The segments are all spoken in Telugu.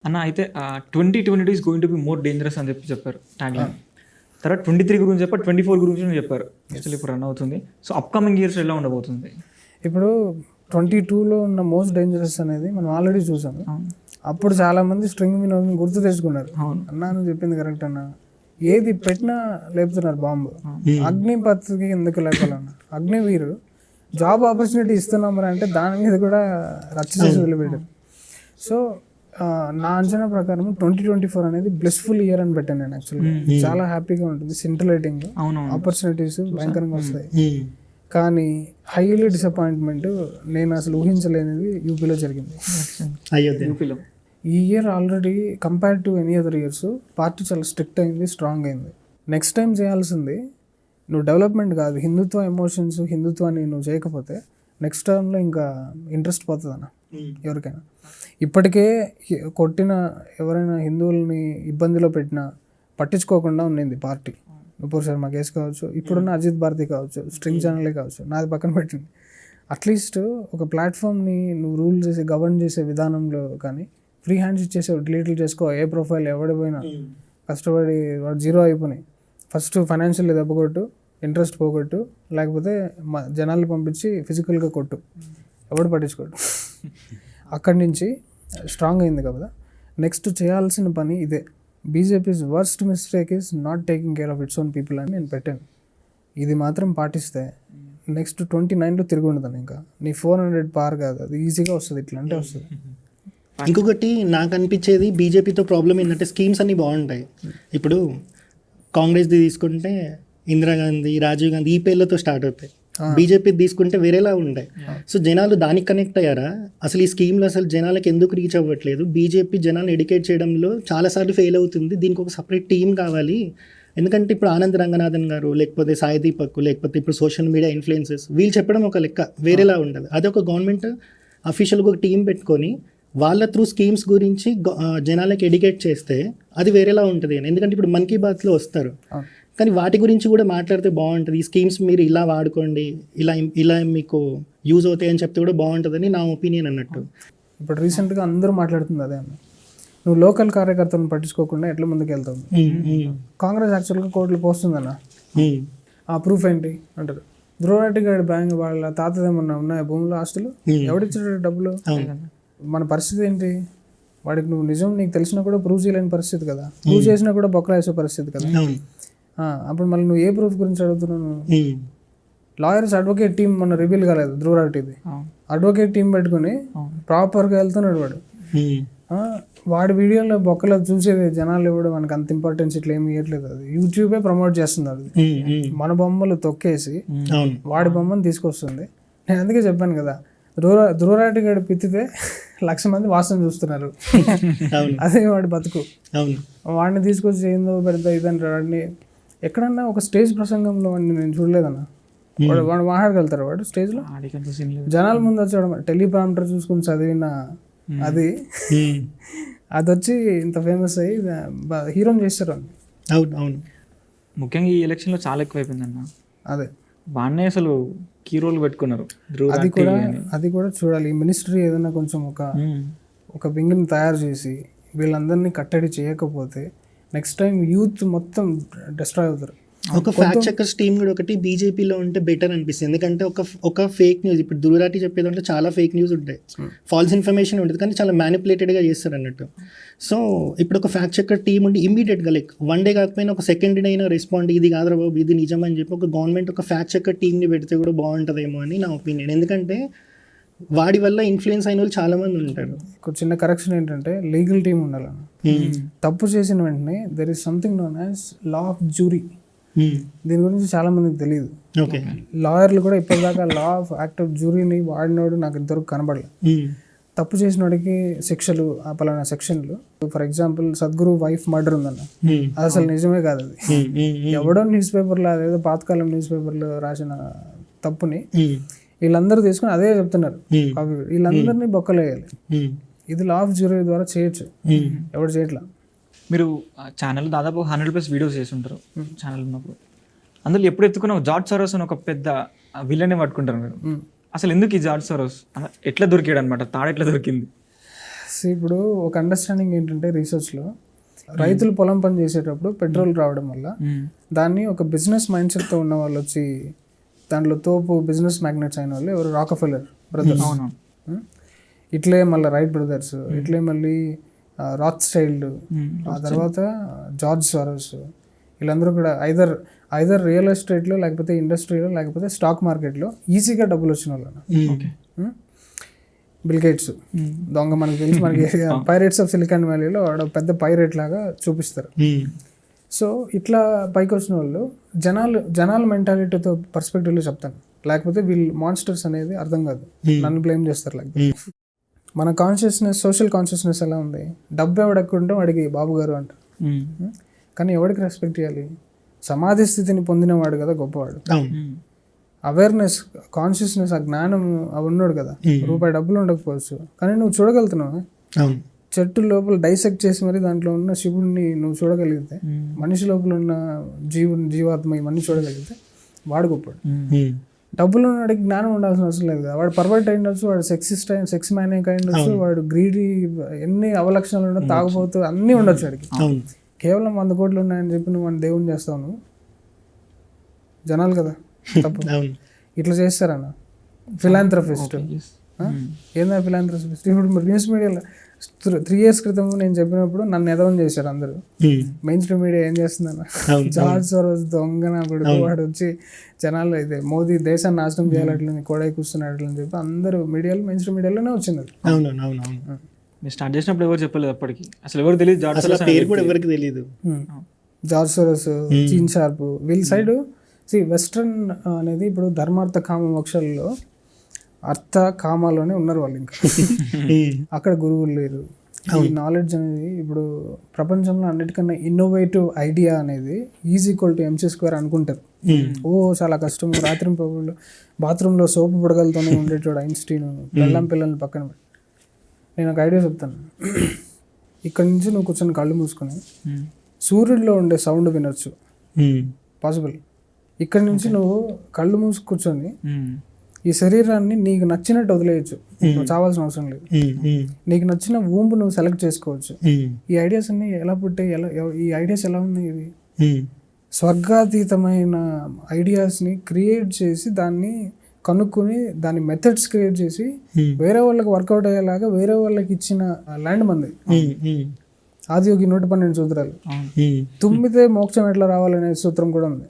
అన్న అయితే 2022 is going to be more dangerous అని చెప్పారు ట్యాగ్లైన్. తర్వాత 23 గురించి చెప్పారు, 24 గురించి చెప్పారు. యాక్చువల్లీ ఇప్పుడు రన్ అవుతుంది. సో అప్కమింగ్ ఇయర్స్ ఎలా ఉండబోతుంది? ఇప్పుడు 22లో ఉన్న మోస్ట్ డేంజరస్ అనేది మనం ఆల్రెడీ చూసాము. అప్పుడు చాలా మంది స్ట్రింగ్ వినోదం గుర్తు తెచ్చుకున్నారు. అన్నా నువ్వు చెప్పింది కరెక్ట్ అన్న, ఏది పెట్టినా లేపుతున్నారు బాంబు. అగ్నిపత్కి ఎందుకు లేపాలన్న, అగ్నివీరు జాబ్ ఆపర్చునిటీ ఇస్తున్నాం అంటే దాని మీద కూడా రచ్చ చేసి వదిలిపెట్టారు. సో నా అంచనా ప్రకారం 2024 అనేది బ్లెస్ఫుల్ ఇయర్ అని పెట్టాను నేను. యాక్చువల్గా చాలా హ్యాపీగా ఉంటుంది, సింటిలేటింగ్, ఆపర్చునిటీస్ భయంకరంగా వస్తాయి. కానీ హైలీ డిసప్పాయింట్మెంట్ నేను అసలు ఊహించలేనిది యూపీలో జరిగింది. యూపీలో ఈ year already compare to any other years party చాలా స్ట్రిక్ట్ అయింది, స్ట్రాంగ్ అయింది. నెక్స్ట్ టైం చేయాల్సింది నువ్వు డెవలప్మెంట్ కాదు, హిందుత్వ ఎమోషన్స్, హిందుత్వాన్ని నువ్వు చేయకపోతే నెక్స్ట్ టైంలో ఇంకా ఇంట్రెస్ట్ పోతుంది అన్న ఎవరికైనా. ఇప్పటికే కొట్టిన ఎవరైనా హిందువుల్ని ఇబ్బందిలో పెట్టినా పట్టించుకోకుండా ఉన్నింది పార్టీ. నుపూర్ శర్మ కేసు కావచ్చు, ఇప్పుడున్న అజిత్ భారతి కావచ్చు, స్ట్రింగ్ ఛానలే కావచ్చు, నాది పక్కన పెట్టింది. అట్లీస్ట్ ఒక ప్లాట్ఫామ్ని నువ్వు రూల్ చేసి గవర్న్ చేసే విధానంలో కానీ ఫ్రీ హ్యాండ్స్ ఇచ్చేసి డిలీట్లు చేసుకో, ఏ ప్రొఫైల్ ఎవడిపోయినా కష్టపడి వాడు జీరో అయిపోయినాయి. ఫస్ట్ ఫైనాన్షియల్ దెబ్బకొట్టు, ఇంట్రెస్ట్ పోగొట్టు, లేకపోతే జనాలు పంపించి ఫిజికల్గా కొట్టు, ఎవడు పట్టించుకోడు. అక్కడి నుంచి స్ట్రాంగ్ అయింది కదా. నెక్స్ట్ చేయాల్సిన పని ఇదే. BJP's worst mistake is not taking care of its own people అని నేను పెట్టాను. ఇది మాత్రం పాటిస్తే నెక్స్ట్ 29లో తిరిగి ఉండదు. ఇంకా నీ 400 పార్ కాదు, అది ఈజీగా వస్తుంది, ఇట్లా అంటే వస్తుంది. ఇంకొకటి నాకు అనిపించేది బీజేపీతో ప్రాబ్లం ఏంటంటే స్కీమ్స్ అన్నీ బాగుంటాయి. ఇప్పుడు కాంగ్రెస్ది తీసుకుంటే ఇందిరాగాంధీ, రాజీవ్ గాంధీ ఈ పేర్లతో స్టార్ట్ అవుతాయి. బీజేపీ తీసుకుంటే వేరేలా ఉంటాయి. సో జనాలు దానికి కనెక్ట్ అయ్యారా? అసలు ఈ స్కీమ్లు అసలు జనాలకు ఎందుకు రీచ్ అవ్వట్లేదు? బీజేపీ జనాలను ఎడ్యుకేట్ చేయడంలో చాలాసార్లు ఫెయిల్ అవుతుంది. దీనికి ఒక సపరేట్ టీం కావాలి. ఎందుకంటే ఇప్పుడు ఆనంద్ రంగనాథన్ గారు, లేకపోతే సాయి దీపక్, లేకపోతే ఇప్పుడు సోషల్ మీడియా ఇన్ఫ్లుయెన్సర్స్, వీళ్ళు చెప్పడం ఒక లెక్క, వేరేలా ఉండదు. అదే ఒక గవర్నమెంట్ అఫీషియల్గా ఒక టీం పెట్టుకొని వాళ్ళ త్రూ స్కీమ్స్ గురించి జనాలకు ఎడ్యుకేట్ చేస్తే అది వేరేలా ఉంటుంది. ఎందుకంటే ఇప్పుడు మన్ కీ బాత్లో వస్తారు, కానీ వాటి గురించి కూడా మాట్లాడితే బాగుంటుంది. ఈ స్కీమ్స్ మీరు ఇలా వాడుకోండి, ఇలా ఇలా మీకు యూజ్ అవుతాయి అని చెప్తే కూడా బాగుంటుందని నా ఒపీనియన్ అన్నట్టు. ఇప్పుడు రీసెంట్గా అందరూ మాట్లాడుతుంది అదే అన్న, నువ్వు లోకల్ కార్యకర్తలను పట్టించుకోకుండా ఎట్లా ముందుకు వెళ్తావు. కాంగ్రెస్ యాక్చువల్గా కోర్టులు పోస్తుందన్న, ఆ ప్రూఫ్ ఏంటి అంటారు. ధ్రువరెడ్డి గారి బ్యాంక్ వాళ్ళ తాతదేమన్నా ఉన్నాయా భూములు, ఆస్తులు, ఎవడిచ్చాడు డబ్బులు? మన పరిస్థితి ఏంటి? వాడికి నువ్వు నిజం నీకు తెలిసినా కూడా ప్రూవ్ చేయలేని పరిస్థితి కదా, ప్రూవ్ చేసినా కూడా బొక్కలు వేసే పరిస్థితి కదా. అప్పుడు మళ్ళీ నువ్వు ఏ ప్రూఫ్ గురించి అడుగుతున్నావు? లాయర్స్ అడ్వకేట్ టీం మొన్న రివీల్ కాలేదు ధ్రువరెడ్డిది, అడ్వకేట్ టీం పెట్టుకుని ప్రాపర్గా వెళ్తున్నాడు వాడు. వాడి వీడియోలో బొక్కలో చూసేది జనాలు కూడా మనకు అంత ఇంపార్టెన్స్ ఇట్లా ఏమి ఇవ్వట్లేదు. అది యూట్యూబే ప్రమోట్ చేస్తున్నారు. మన బొమ్మలు తొక్కేసి వాడి బొమ్మను తీసుకొస్తుంది. నేను అందుకే చెప్పాను కదా, ధ్రువరెడ్డి గారు పిత్తితే 1,00,000 మంది వాసన చూస్తున్నారు. అదే వాడి బతుకు. వాడిని తీసుకొచ్చి ఏందో పెడతా ఇదంటారు. వాడిని ఎక్కడన్నా ఒక స్టేజ్ ప్రసంగంలో వాడిని నేను చూడలేదన్న. వాడు మాట్లాడగలుగుతారు వాడు స్టేజ్లో, జనాల ముందు వచ్చాడు. టెలిప్రాంప్టర్ చూసుకుని చదివిన అది వచ్చి ఇంత ఫేమస్ అయ్యి హీరోని చేస్తారు. అవును, ముఖ్యంగా ఈ ఎలక్షన్లో చాలా ఎక్కువైపోయిందన్న. అదే వాడినే అసలు కీ రోల్ పెట్టుకున్నారు. అది కూడా చూడాలి. ఈ మినిస్ట్రీ ఏదైనా కొంచెం ఒక వింగ్ని తయారు చేసి వీళ్ళందరినీ కట్టడి చేయకపోతే నెక్స్ట్ టైం యూత్ మొత్తం డిస్ట్రాయ్ అవుతారు. ఒక ఫ్యాక్ట్ చెకర్స్ టీమ్ కూడా ఒకటి బీజేపీలో ఉంటే బెటర్ అనిపిస్తుంది. ఎందుకంటే ఒక ఫేక్ న్యూస్, ఇప్పుడు దుర్రాటి చెప్పేదంటే చాలా ఫేక్ న్యూస్ ఉంటాయి, ఫాల్స్ ఇన్ఫర్మేషన్ ఉంటుంది, కానీ చాలా మ్యానిపులేటెడ్గా చేస్తారు అన్నట్టు. సో ఇప్పుడు ఒక ఫ్యాక్ట్ చెకర్ టీమ్ ఉండి ఇమీడియట్గా లైక్ 1 డే కాకపోయినా ఒక సెకండ్ డే అయినా రెస్పాండ్, ఇది కాదు బాబు ఇది నిజం అని చెప్పి ఒక గవర్నమెంట్ ఒక ఫ్యాక్ట్ చెకర్ టీమ్ని పెడితే కూడా బాగుంటుందేమో అని నా ఒపీనియన్. ఎందుకంటే వాడి వల్ల ఇన్ఫ్లుయెన్స్ అయిన వాళ్ళు చాలా మంది ఉంటారు. ఒక చిన్న కరెక్షన్ ఏంటంటే లీగల్ టీమ్ ఉండాలని. తప్పు చేసిన వెంటనే there is something known as law of jury. దీని గురించి చాలా మందికి తెలియదు. లాయర్లు కూడా ఇప్పటిదాకా లా ఆఫ్ యాక్ట్ ఆఫ్ జ్యూరీని వాడినోడు నాకు ఇంతవరకు కనబడలేదు. తప్పు చేసిన వాడికి శిక్షలు ఆ పలానా సెక్షన్లు. For example Sadhguru wife murder ఉందన్న, అది అసలు నిజమే కాదు. అది ఎవడో న్యూస్ పేపర్లో, అదేదో పాతకాలం న్యూస్ పేపర్లో రాసిన తప్పుని వీళ్ళందరూ తీసుకుని అదే చెప్తున్నారు. వీళ్ళందరినీ బొక్కలేయాలి. ఇది లా ఆఫ్ జ్యూరీ ద్వారా చేయొచ్చు, ఎవడు చేయట్లా. మీరు ఛానల్ దాదాపు 100+ వీడియోస్ చేసి ఉంటారు ఛానల్ ఉన్నప్పుడు. అందులో ఎప్పుడు ఎత్తుకున్న జార్జ్ సోరోస్ అని ఒక పెద్ద విలనే పట్టుకుంటారు మీరు. అసలు ఎందుకు ఈ జార్జ్ సోరోస్ ఎట్లా దొరికాడు అనమాట, తాడు ఎట్లా దొరికింది? ఇప్పుడు ఒక అండర్స్టాండింగ్ ఏంటంటే రీసెర్చ్లో రైతులు పొలం పని చేసేటప్పుడు పెట్రోల్ రావడం వల్ల దాన్ని ఒక బిజినెస్ మైండ్ సెట్తో ఉన్న వాళ్ళు వచ్చి దాంట్లో తోపు బిజినెస్ మ్యాగ్నెట్స్ అయిన వాళ్ళు ఎవరు రాకఫెల్లర్ బ్రదర్స్, ఇట్లే మళ్ళీ రైట్ బ్రదర్స్, ఇట్లే మళ్ళీ రాత్ స్టైల్డ్, ఆ తర్వాత జార్జ్ సారోస్, వీళ్ళందరూ కూడా ఐదర్ రియల్ ఎస్టేట్లో లేకపోతే ఇండస్ట్రీలో లేకపోతే స్టాక్ మార్కెట్లో ఈజీగా డబ్బులు వచ్చిన వాళ్ళు. బిల్ గేట్స్ దొంగ మనకి తెలిసి మనకి పైరేట్స్ ఆఫ్ సిలికాన్ వ్యాలీలో వాడు పెద్ద పైరేట్ లాగా చూపిస్తారు. సో ఇట్లా పైకి వచ్చిన వాళ్ళు జనాల మెంటాలిటీతో పర్స్పెక్టివ్లో చెప్తాను, లేకపోతే వీళ్ళు మాన్స్టర్స్ అనేది అర్థం కాదు, నన్ను బ్లేమ్ చేస్తారు. లేకపోతే మన కాన్షియస్నెస్, సోషల్ కాన్షియస్నెస్ ఎలా ఉంది, డబ్బు ఎవడెక్కుంటే వాడికి బాబు గారు అంటారు. కానీ ఎవడికి రెస్పెక్ట్ ఇవ్వాలి? సమాధి స్థితిని పొందినవాడు కదా గొప్పవాడు. అవేర్నెస్, కాన్షియస్నెస్, ఆ జ్ఞానం అవి ఉన్నాడు కదా. రూపాయి డబ్బులు ఉండకపోవచ్చు కానీ నువ్వు చూడగలుగుతున్నావు. చెట్టు లోపల డైసెక్ట్ చేసి మరి దాంట్లో ఉన్న శివుడిని నువ్వు చూడగలిగితే, మనిషి లోపల ఉన్న జీవాత్మ ఇవన్నీ చూడగలిగితే వాడు గొప్పవాడు. డబ్బులు ఉన్నవాడికి జ్ఞానం ఉండాల్సిన అవసరం లేదు కదా. వాడు పర్వర్ట్ అయి ఉండొచ్చు, వాడు సెక్స్ మ్యానిక్ అయి ఉండొచ్చు, వాడు గ్రీడీ, ఎన్ని అవలక్షణాలు ఉండవు, తాగుపోతూ అన్నీ ఉండొచ్చు వాడికి. కేవలం 100 కోట్లు ఉన్నాయని చెప్పి నువ్వు మన దేవుని చేస్తావు. నువ్వు జనాలు కదా తప్పు ఇట్లా చేస్తారన్న. ఫిలాంథ్రఫిస్ట్ ఏందా ఫిలాంథ్రఫిస్ట్? ఇప్పుడు న్యూస్ మీడియాలో 3 years క్రితం నేను చెప్పినప్పుడు నన్ను ఎదవం చేశారు అందరూ. మెయిన్ స్ట్రీమ్ మీడియా ఏం చేస్తుందన్న, జార్జ్ సోరోస్ దొంగన కొడుకు వాడు వచ్చి జనాలు అయితే మోదీ దేశాన్ని నాశనం చేయాలట్లని కోడై కూర్చున్నాడు అని చెప్పి అందరూ మీడియాలో, మెయిన్ స్ట్రీమ్ మీడియాలోనే వచ్చింది. మీరు స్టార్ట్ చేసినప్పుడు ఎవరు చెప్పలేదు అప్పటికి, అసలు ఎవరు తెలియదు, జార్జ్ సోరోస్ పేరు కూడా ఎవరికి తెలియదు. జార్జ్ సోరోస్, చీన్ షార్ప్, వీళ్ళ సైడ్ వెస్ట్రన్ అనేది ఇప్పుడు ధర్మార్థ కామ మోక్షాలలో అర్థ కామాలోనే ఉన్నారు వాళ్ళు. ఇంకా అక్కడ గురువులు లేరు. ఈ నాలెడ్జ్ అనేది ఇప్పుడు ప్రపంచంలో అన్నిటికన్నా ఇన్నోవేటివ్ ఐడియా అనేది E=mc² అనుకుంటారు. చాలా కష్టం, రాత్రి బాత్రూంలో సోపు బుడగలతోనే ఉండేటోడు ఐన్స్టీన్, పిల్లల్ని పక్కన పెట్టి. నేను ఒక ఐడియా చెప్తాను. ఇక్కడ నుంచి నువ్వు కూర్చొని కళ్ళు మూసుకొని సూర్యుడిలో ఉండే సౌండ్ వినొచ్చు, పాసిబుల్. ఇక్కడ నుంచి నువ్వు కళ్ళు మూసి కూర్చొని ఈ శరీరాన్ని నీకు నచ్చినట్టు వదిలేయచ్చు, నువ్వు చావాల్సిన అవసరం లేదు. నీకు నచ్చిన ఊంపు నువ్వు సెలెక్ట్ చేసుకోవచ్చు. ఈ ఐడియాస్ అన్ని ఎలా పుట్టాయి, ఈ ఐడియాస్ ఎలా ఉన్నాయి? ఇవి స్వర్గాతీతమైన ఐడియాస్ని క్రియేట్ చేసి దాన్ని కనుక్కొని దాని మెథడ్స్ క్రియేట్ చేసి వేరే వాళ్ళకి వర్కౌట్ అయ్యేలాగా వేరే వాళ్ళకి ఇచ్చిన ల్యాండ్ మంది. ఆదియోగి 112 సూత్రాలు. తుమ్మితే మోక్షం ఎట్లా రావాలనే సూత్రం కూడా ఉంది.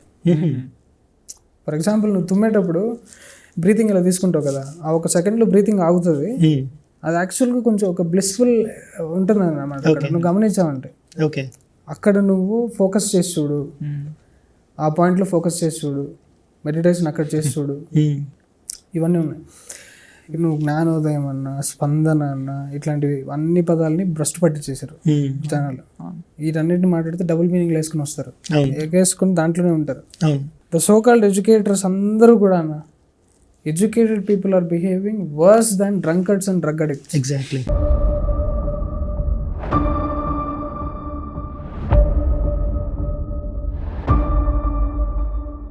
ఫర్ ఎగ్జాంపుల్, నువ్వు తుమ్మేటప్పుడు బ్రీతింగ్ ఇలా తీసుకుంటావు కదా, ఆ 1 సెకండ్లో బ్రీతింగ్ ఆగుతుంది. అది యాక్చువల్గా కొంచెం ఒక బ్లిస్ఫుల్ ఉంటుంది అన్నమాట. నువ్వు గమనించావంటే అక్కడ నువ్వు ఫోకస్ చేసి చూడు, ఆ పాయింట్లో ఫోకస్ చేసి చూడు, మెడిటేషన్ అక్కడ చేసి చూడు, ఇవన్నీ ఉన్నాయి. నువ్వు జ్ఞానోదయం అన్నా, స్పందన అన్నా, ఇట్లాంటివి అన్ని పదాలని భ్రష్టు పట్టి చేశారు జనాలు. వీటన్నిటిని మాట్లాడితే డబుల్ మీనింగ్ వేసుకుని వస్తారు, ఎగేసుకుని దాంట్లోనే ఉంటారు. ద సో కాల్డ్ ఎడ్యుకేటర్స్ అందరూ కూడా educated people are behaving worse than drunkards and drug addicts. Exactly.